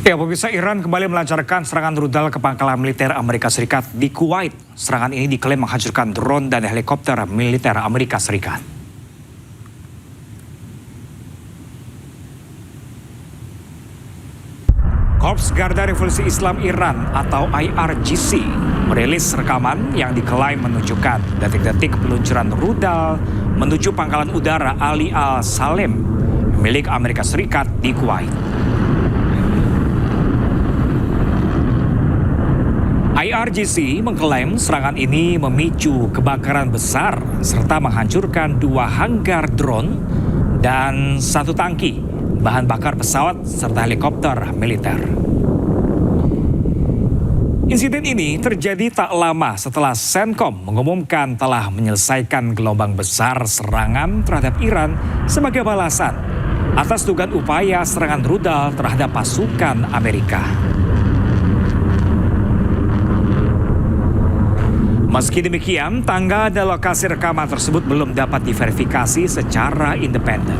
Ya, pemirsa, Iran kembali melancarkan serangan rudal ke pangkalan militer Amerika Serikat di Kuwait. Serangan ini diklaim menghancurkan drone dan helikopter militer Amerika Serikat. Korps Garda Revolusi Islam Iran atau IRGC merilis rekaman yang diklaim menunjukkan detik-detik peluncuran rudal menuju pangkalan udara Ali Al-Salem milik Amerika Serikat di Kuwait. IRGC mengklaim serangan ini memicu kebakaran besar serta menghancurkan 2 hanggar drone dan 1 tangki bahan bakar pesawat serta helikopter militer. Insiden ini terjadi tak lama setelah CENTCOM mengumumkan telah menyelesaikan gelombang besar serangan terhadap Iran sebagai balasan atas dugaan upaya serangan rudal terhadap pasukan Amerika. Meski demikian, tanggal dan lokasi rekaman tersebut belum dapat diverifikasi secara independen.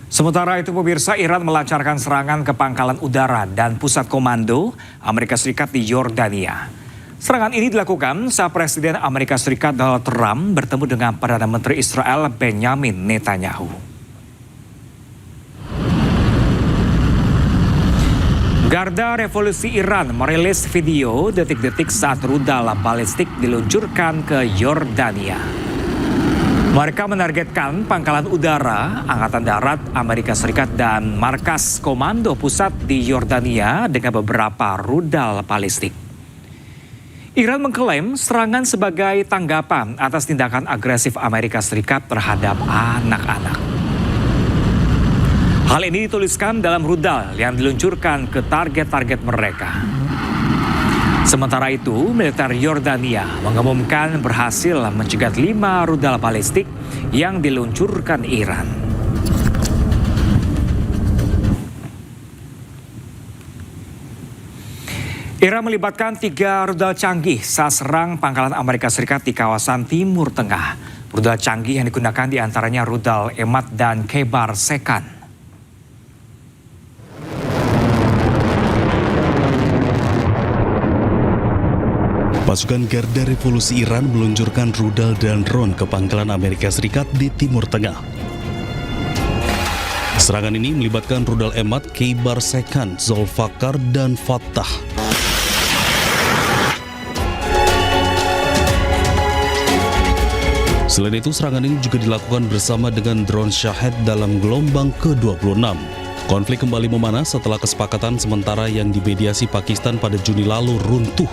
Sementara itu, pemirsa, Iran melancarkan serangan ke pangkalan udara dan pusat komando Amerika Serikat di Yordania. Serangan ini dilakukan saat Presiden Amerika Serikat Donald Trump bertemu dengan Perdana Menteri Israel Benjamin Netanyahu. Garda Revolusi Iran merilis video detik-detik saat rudal balistik diluncurkan ke Yordania. Mereka menargetkan pangkalan udara, Angkatan Darat Amerika Serikat dan markas komando pusat di Yordania dengan beberapa rudal balistik. Iran mengklaim serangan sebagai tanggapan atas tindakan agresif Amerika Serikat terhadap anak-anak. Hal ini dituliskan dalam rudal yang diluncurkan ke target-target mereka. Sementara itu, militer Yordania mengumumkan berhasil mencegat 5 rudal balistik yang diluncurkan Iran. Iran melibatkan 3 rudal canggih saat serang pangkalan Amerika Serikat di kawasan Timur Tengah. Rudal canggih yang digunakan diantaranya rudal Emad dan Khaybar Sekhan. Pasukan Garda Revolusi Iran meluncurkan rudal dan drone ke pangkalan Amerika Serikat di Timur Tengah. Serangan ini melibatkan rudal Emad, Khaybar Sekhan, Zulfaqar, dan Fattah. Selain itu, serangan ini juga dilakukan bersama dengan drone Shahed dalam gelombang ke-26. Konflik kembali memanas setelah kesepakatan sementara yang dimediasi Pakistan pada Juni lalu runtuh.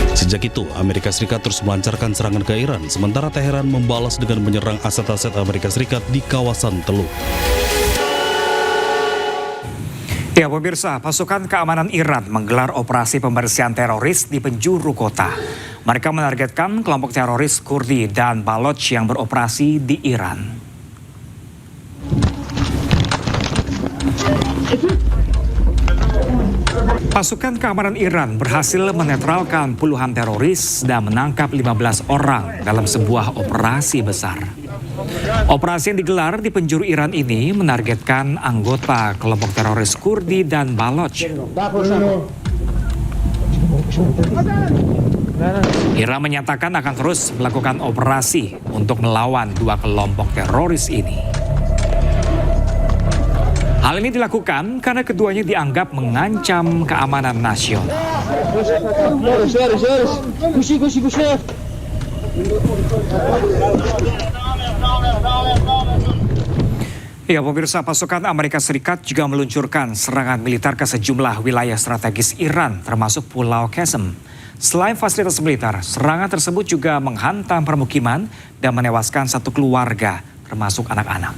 Sejak itu, Amerika Serikat terus melancarkan serangan ke Iran, sementara Teheran membalas dengan menyerang aset-aset Amerika Serikat di kawasan Teluk. Ya, pemirsa, pasukan keamanan Iran menggelar operasi pembersihan teroris di penjuru kota. Mereka menargetkan kelompok teroris Kurdi dan Baloch yang beroperasi di Iran. Pasukan keamanan Iran berhasil menetralkan puluhan teroris dan menangkap 15 orang dalam sebuah operasi besar. Operasi yang digelar di penjuru Iran ini menargetkan anggota kelompok teroris Kurdi dan Baloch. Iran menyatakan akan terus melakukan operasi untuk melawan 2 kelompok teroris ini. Hal ini dilakukan karena keduanya dianggap mengancam keamanan nasional. Ya, pemirsa, pasukan Amerika Serikat juga meluncurkan serangan militer ke sejumlah wilayah strategis Iran, termasuk Pulau Qasem. Selain fasilitas militer, serangan tersebut juga menghantam permukiman dan menewaskan 1 keluarga, termasuk anak-anak.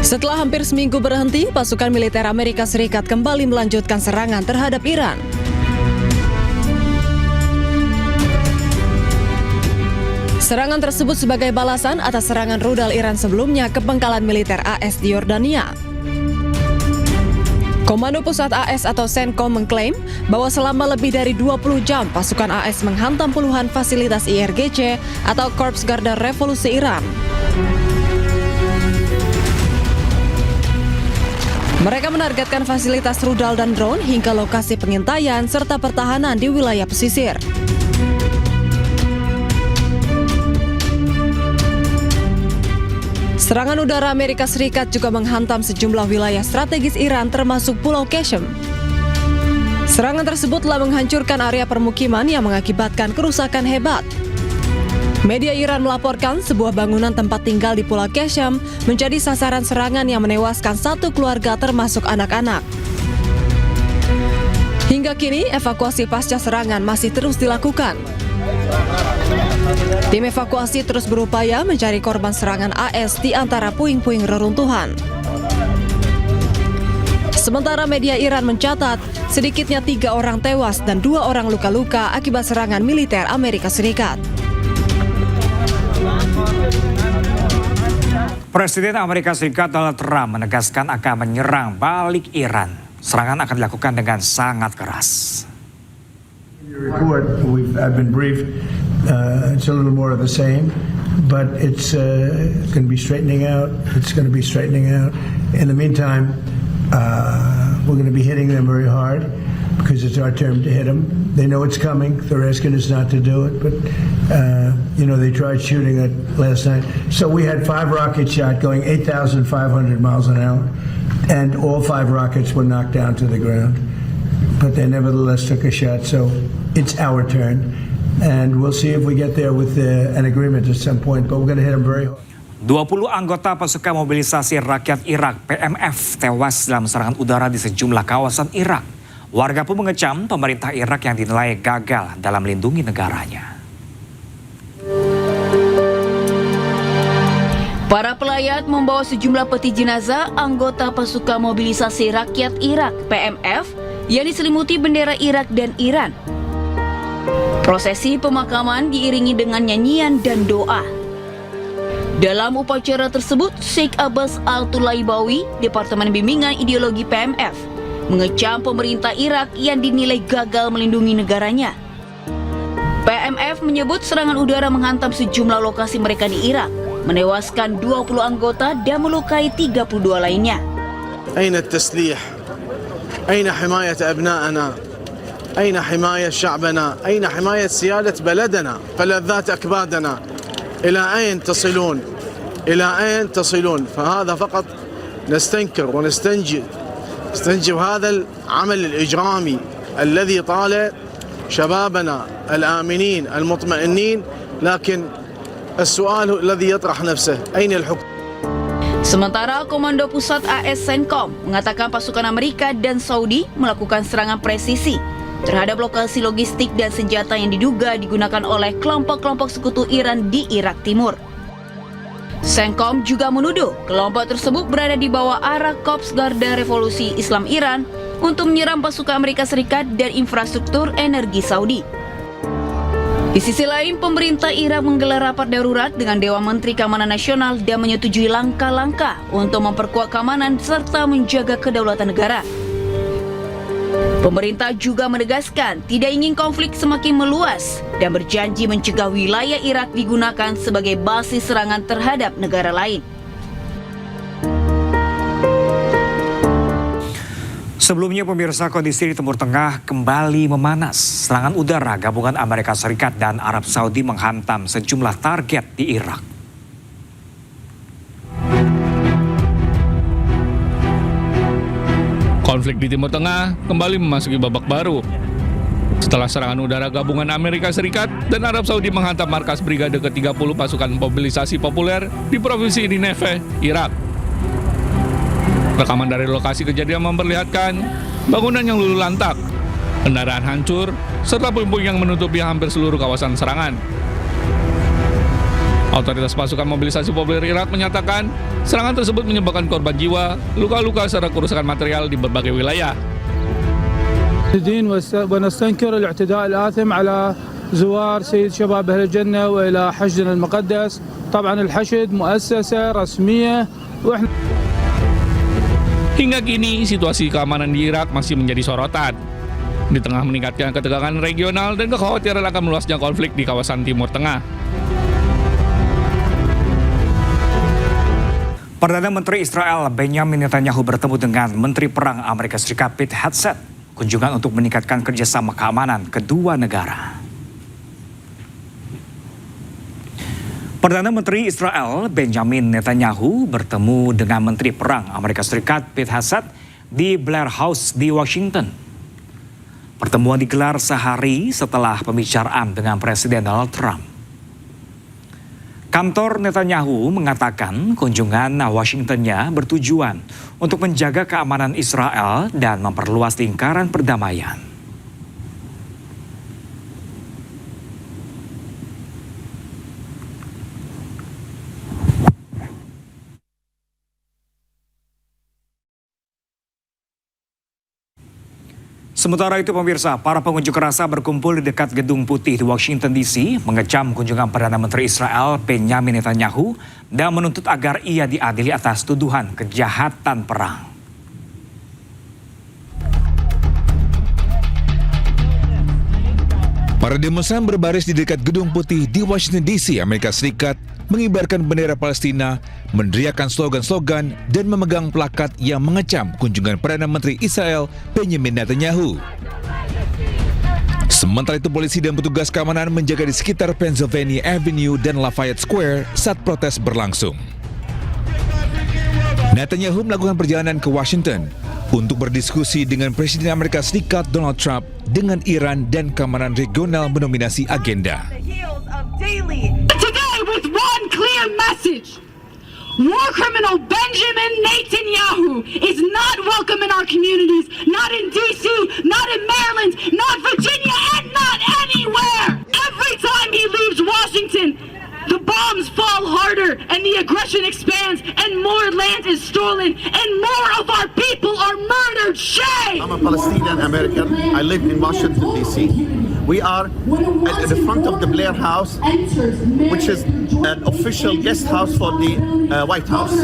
Setelah hampir seminggu berhenti, pasukan militer Amerika Serikat kembali melanjutkan serangan terhadap Iran. Serangan tersebut sebagai balasan atas serangan rudal Iran sebelumnya ke pangkalan militer AS di Yordania. Komando Pusat AS atau CENTCOM mengklaim bahwa selama lebih dari 20 jam pasukan AS menghantam puluhan fasilitas IRGC atau Korps Garda Revolusi Iran. Mereka menargetkan fasilitas rudal dan drone hingga lokasi pengintaian serta pertahanan di wilayah pesisir. Serangan udara Amerika Serikat juga menghantam sejumlah wilayah strategis Iran termasuk Pulau Qasem. Serangan tersebut telah menghancurkan area permukiman yang mengakibatkan kerusakan hebat. Media Iran melaporkan sebuah bangunan tempat tinggal di Pulau Qasem menjadi sasaran serangan yang menewaskan satu keluarga termasuk anak-anak. Hingga kini, evakuasi pasca serangan masih terus dilakukan. Tim evakuasi terus berupaya mencari korban serangan AS di antara puing-puing reruntuhan. Sementara media Iran mencatat sedikitnya 3 orang tewas dan 2 orang luka-luka akibat serangan militer Amerika Serikat. Presiden Amerika Serikat Donald Trump menegaskan akan menyerang balik Iran. Serangan akan dilakukan dengan sangat keras. I've been briefed. It's a little more of the same, but it's going to be straightening out. It's going to be straightening out. In the meantime, we're going to be hitting them very hard because it's our turn to hit them. They know it's coming. They're asking us not to do it, but they tried shooting it last night. So we had 5 rocket shots going 8,500 miles an hour, and all 5 rockets were knocked down to the ground. But they nevertheless took a shot, so it's our turn. And we'll see if we get there with an agreement at some point, but we're going to hit them very hard. 20 anggota pasukan mobilisasi rakyat Irak PMF tewas dalam serangan udara di sejumlah kawasan Irak. Warga pun mengecam pemerintah Irak yang dinilai gagal dalam melindungi negaranya. Para pelayat membawa sejumlah peti jenazah anggota pasukan mobilisasi rakyat Irak PMF yang diselimuti bendera Irak dan Iran. Prosesi pemakaman diiringi dengan nyanyian dan doa. Dalam upacara tersebut, Sheikh Abbas Al-Tulaibawi, Departemen Bimbingan Ideologi PMF, mengecam pemerintah Irak yang dinilai gagal melindungi negaranya. PMF menyebut serangan udara menghantam sejumlah lokasi mereka di Irak, menewaskan 20 anggota dan melukai 32 lainnya. أين التسليح؟ أين حماية أبنائنا؟ أين حماية شعبنا؟ أين حماية سيادة بلدنا؟ فلذات أكبادنا إلى أين تصلون؟ إلى أين تصلون؟ فهذا فقط نستنكر نستنجب هذا العمل الإجرامي الذي طال شبابنا الآمنين المطمئنين، لكن السؤال الذي يطرح نفسه أين الحكم؟ Sementara Komando Pusat AS CENTCOM mengatakan pasukan Amerika dan Saudi melakukan serangan presisi terhadap lokasi logistik dan senjata yang diduga digunakan oleh kelompok-kelompok sekutu Iran di Irak Timur. CENTCOM juga menuduh kelompok tersebut berada di bawah arah Korps Garda Revolusi Islam Iran untuk menyerang pasukan Amerika Serikat dan infrastruktur energi Saudi. Di sisi lain, pemerintah Irak menggelar rapat darurat dengan Dewan Menteri Keamanan Nasional dan menyetujui langkah-langkah untuk memperkuat keamanan serta menjaga kedaulatan negara. Pemerintah juga menegaskan tidak ingin konflik semakin meluas dan berjanji mencegah wilayah Irak digunakan sebagai basis serangan terhadap negara lain. Sebelumnya pemirsa, kondisi di Timur Tengah kembali memanas. Serangan udara gabungan Amerika Serikat dan Arab Saudi menghantam sejumlah target di Irak. Konflik di Timur Tengah kembali memasuki babak baru. Setelah serangan udara gabungan Amerika Serikat dan Arab Saudi menghantam markas Brigade ke-30 pasukan mobilisasi populer di Provinsi Nineveh, Irak. Rekaman dari lokasi kejadian memperlihatkan bangunan yang luluh lantak, kendaraan hancur, serta puing-puing yang menutupi hampir seluruh kawasan serangan. Otoritas pasukan mobilisasi populer Irak menyatakan serangan tersebut menyebabkan korban jiwa, luka-luka, serta kerusakan material di berbagai wilayah. ونستنكر الاعتداء الآثم على زوار سيد شباب أهل الجنة وإلى حشدنا المقدس. طبعا الحشد مؤسسة رسمية وإحنا Hingga kini, situasi keamanan di Irak masih menjadi sorotan. Di tengah meningkatnya ketegangan regional dan kekhawatiran akan meluasnya konflik di kawasan Timur Tengah. Perdana Menteri Israel Benjamin Netanyahu bertemu dengan Menteri Perang Amerika Serikat Pete Hegseth. Kunjungan untuk meningkatkan kerjasama keamanan kedua negara. Perdana Menteri Israel Benjamin Netanyahu bertemu dengan Menteri Perang Amerika Serikat Pete Hegseth di Blair House di Washington. Pertemuan digelar sehari setelah pembicaraan dengan Presiden Donald Trump. Kantor Netanyahu mengatakan kunjungan Washington-nya bertujuan untuk menjaga keamanan Israel dan memperluas lingkaran perdamaian. Sementara itu pemirsa, para pengunjuk rasa berkumpul di dekat Gedung Putih di Washington DC mengecam kunjungan Perdana Menteri Israel Benjamin Netanyahu dan menuntut agar ia diadili atas tuduhan kejahatan perang. Para demonstran berbaris di dekat Gedung Putih di Washington DC, Amerika Serikat, mengibarkan bendera Palestina, meneriakkan slogan-slogan dan memegang plakat yang mengecam kunjungan Perdana Menteri Israel Benjamin Netanyahu. Sementara itu polisi dan petugas keamanan menjaga di sekitar Pennsylvania Avenue dan Lafayette Square saat protes berlangsung. Netanyahu melakukan perjalanan ke Washington untuk berdiskusi dengan Presiden Amerika Serikat Donald Trump dengan Iran dan keamanan regional mendominasi agenda. Today with one clear message. War criminal Benjamin Netanyahu is not welcome in our communities, not in DC, not in Maryland, not Virginia, and not anywhere. Every time he leaves Washington, the bombs fall harder and the aggression expands and more land is stolen and more of our people are murdered. Shame! I'm a Palestinian American. I live in Washington, D.C. We are at the front of the Blair House, which is an official guest house for the White House,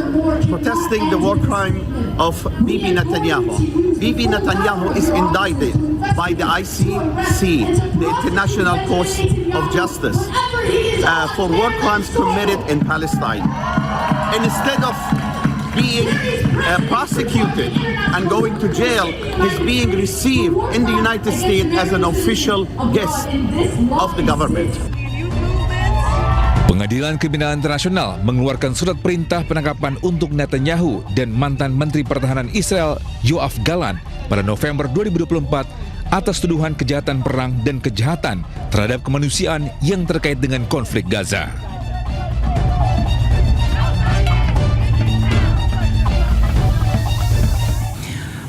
protesting the war crime of Bibi Netanyahu. Bibi Netanyahu is indicted by the ICC, the International Court of Justice, for war crimes committed in Palestine. And instead of being prosecuted and going to jail, he's being received in the United States as an official guest of the government. Pengadilan Kriminal Internasional mengeluarkan surat perintah penangkapan untuk Netanyahu dan mantan Menteri Pertahanan Israel Yoav Gallant pada November 2024 atas tuduhan kejahatan perang dan kejahatan terhadap kemanusiaan yang terkait dengan konflik Gaza.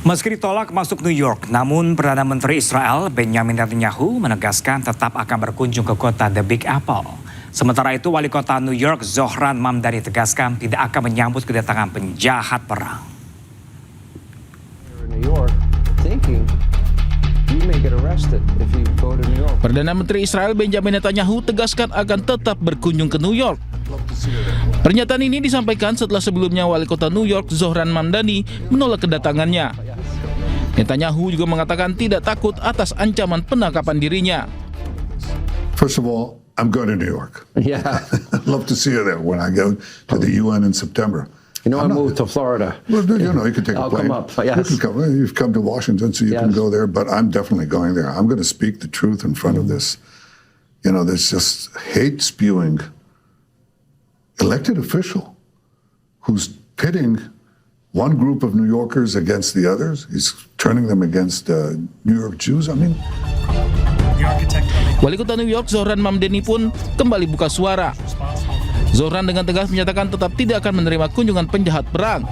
Meski ditolak masuk New York, namun Perdana Menteri Israel Benjamin Netanyahu menegaskan tetap akan berkunjung ke kota The Big Apple. Sementara itu, Wali Kota New York Zohran Mamdani tegaskan tidak akan menyambut kedatangan penjahat perang. Perdana Menteri Israel Benjamin Netanyahu tegaskan akan tetap berkunjung ke New York. Pernyataan ini disampaikan setelah sebelumnya Wali Kota New York Zohran Mamdani menolak kedatangannya. Netanyahu juga mengatakan tidak takut atas ancaman penangkapan dirinya. First of all, I'm going to New York. Yeah. I'd love to see you there when I go to the UN in September. You know, I moved to Florida. Well, you know, you can take a plane. I'll come up, yes. You can come, you've come to Washington, so you can go there, but I'm definitely going there. I'm going to speak the truth in front of this. You know, there's just hate-spewing elected official who's pitting one group of New Yorkers against the others. He's turning them against New York Jews. I mean... Wali Kota New York Zohran Mamdani pun kembali buka suara. Zohran dengan tegas menyatakan tetap tidak akan menerima kunjungan penjahat perang.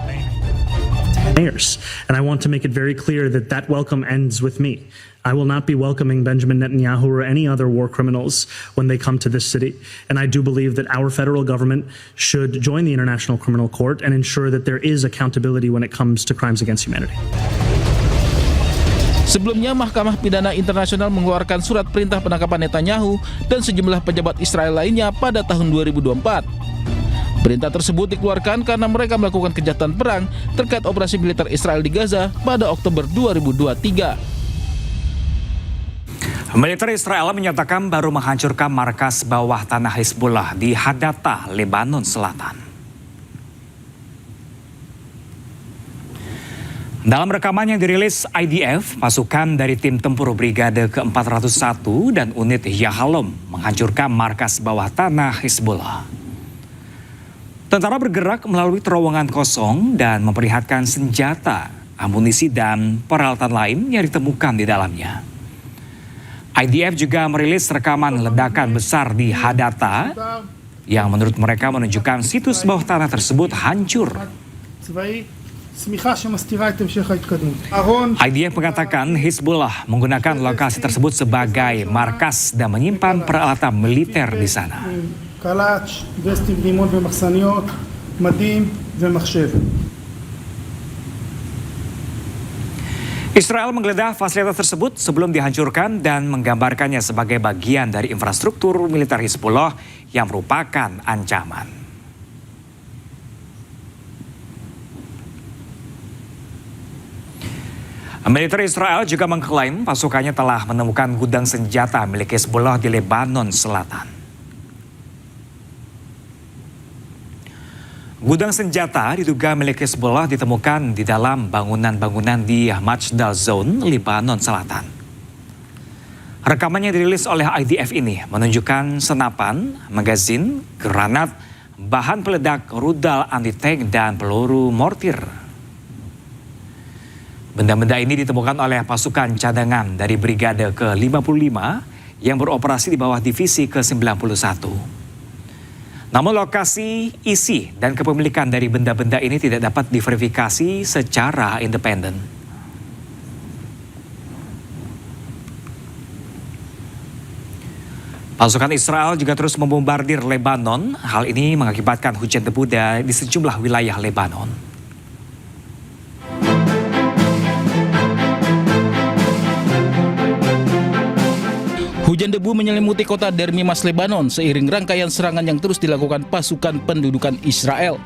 And I want to make it very clear that that welcome ends with me. I will not be welcoming Benjamin Netanyahu or any other war criminals when they come to this city. And I do believe that our federal government should join the International Criminal Court and ensure that there is accountability when it comes to crimes against humanity. Sebelumnya, Mahkamah Pidana Internasional mengeluarkan surat perintah penangkapan Netanyahu dan sejumlah pejabat Israel lainnya pada tahun 2024. Perintah tersebut dikeluarkan karena mereka melakukan kejahatan perang terkait operasi militer Israel di Gaza pada Oktober 2023. Militer Israel menyatakan baru menghancurkan markas bawah tanah Hizbullah di Hadatta, Lebanon Selatan. Dalam rekaman yang dirilis IDF, pasukan dari tim tempur Brigade ke-401 dan unit Yahalom menghancurkan markas bawah tanah Hizbullah. Tentara bergerak melalui terowongan kosong dan memperlihatkan senjata, amunisi, dan peralatan lain yang ditemukan di dalamnya. IDF juga merilis rekaman ledakan besar di Hadatta yang menurut mereka menunjukkan situs bawah tanah tersebut hancur. IDF mengatakan Hizbullah menggunakan lokasi tersebut sebagai markas dan menyimpan peralatan militer di sana. Israel menggeledah fasilitas tersebut sebelum dihancurkan dan menggambarkannya sebagai bagian dari infrastruktur militer Hizbullah yang merupakan ancaman. Militer Israel juga mengklaim pasukannya telah menemukan gudang senjata milik Hizbullah di Lebanon Selatan. Gudang senjata diduga milik Hizbullah ditemukan di dalam bangunan-bangunan di Majdal Zone, Lebanon Selatan. Rekaman yang dirilis oleh IDF ini menunjukkan senapan, magazin, granat, bahan peledak, rudal anti-tank, dan peluru mortir. Benda-benda ini ditemukan oleh pasukan cadangan dari Brigade ke-55 yang beroperasi di bawah divisi ke-91. Namun lokasi, isi, dan kepemilikan dari benda-benda ini tidak dapat diverifikasi secara independen. Pasukan Israel juga terus membombardir Lebanon. Hal ini mengakibatkan hujan debu di sejumlah wilayah Lebanon. Hujan debu menyelimuti kota Dermimas, Lebanon seiring rangkaian serangan yang terus dilakukan pasukan pendudukan Israel.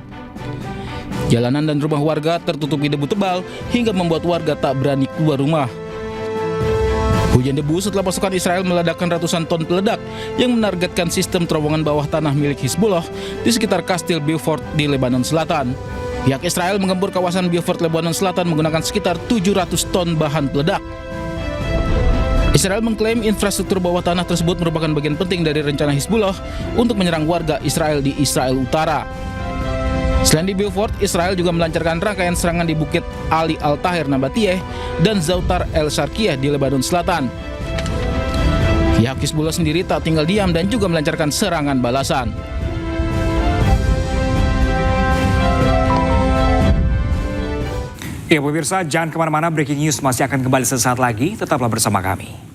Jalanan dan rumah warga tertutupi debu tebal hingga membuat warga tak berani keluar rumah. Hujan debu setelah pasukan Israel meledakkan ratusan ton peledak yang menargetkan sistem terowongan bawah tanah milik Hizbullah di sekitar Kastil Beaufort di Lebanon Selatan. Pihak Israel menggempur kawasan Beaufort, Lebanon Selatan menggunakan sekitar 700 ton bahan peledak. Israel mengklaim infrastruktur bawah tanah tersebut merupakan bagian penting dari rencana Hizbullah untuk menyerang warga Israel di Israel Utara. Selain di Beaufort, Israel juga melancarkan rangkaian serangan di Bukit Ali Al-Tahir Nabatiyeh dan Zautar El-Sharkiyah di Lebanon Selatan. Pihak Hizbullah sendiri tak tinggal diam dan juga melancarkan serangan balasan. Ya pemirsa, jangan kemana-mana, breaking news masih akan kembali sesaat lagi, tetaplah bersama kami.